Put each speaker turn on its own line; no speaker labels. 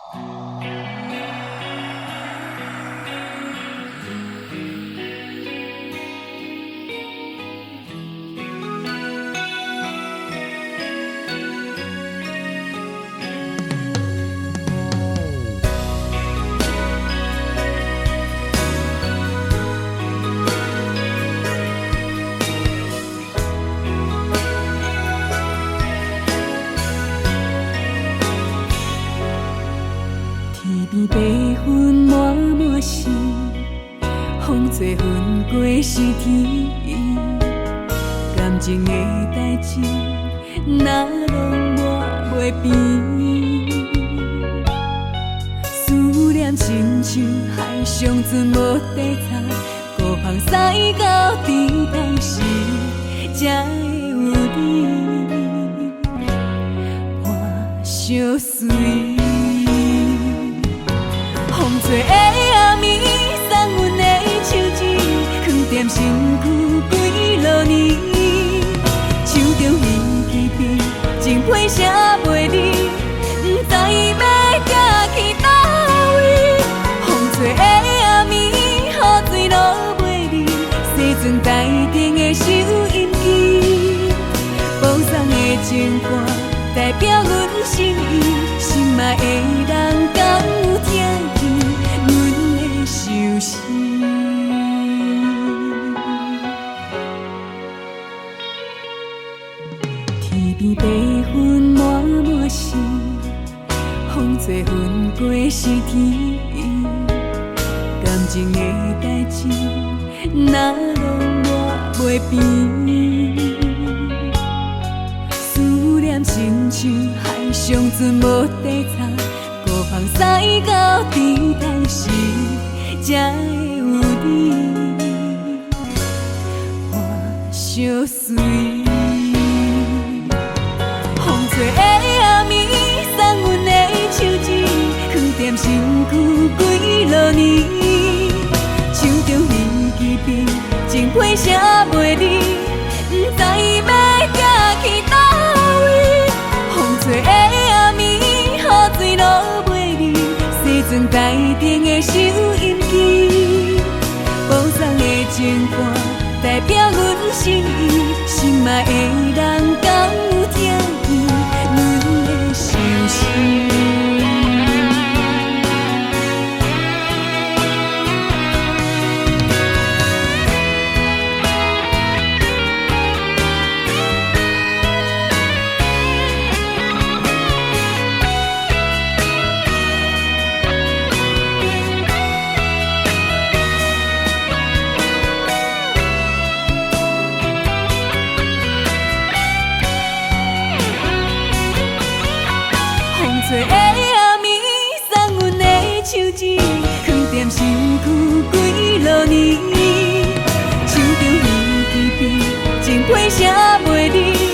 天边白云满满是，风吹云过是天。感情的代志，哪拢抹袂平。思念亲像海上船无底槽，孤帆驶到池塘时，才会有你。我相随。风吹的暗暝，送阮的手指，藏踮身躯几落年。手中鱼旗笔，情批写袂离，不知要行去倒位。风吹的暗暝，雨水落袂离，西船台顶的收音机，播送的情歌代表阮心意，心爱的人敢有听？就是天边白云满满是，风吹云过是天。感情的代志，哪拢抹袂平。思念亲像海上船无底槽，孤帆驶到池塘时，才会有你。我相随。风吹的暗暝，送阮的手指，藏踮身躯几落年。手中鱼旗笔，情批写袂离，不知要行去倒位。风吹的暗暝，雨水落袂离，西船台顶的收音机，播送的情歌代表阮心意，心爱的人敢有听见阮的相思？吹的暗暝，送阮的手指，藏踮身躯几落年。手中鱼旗笔，情批写袂离。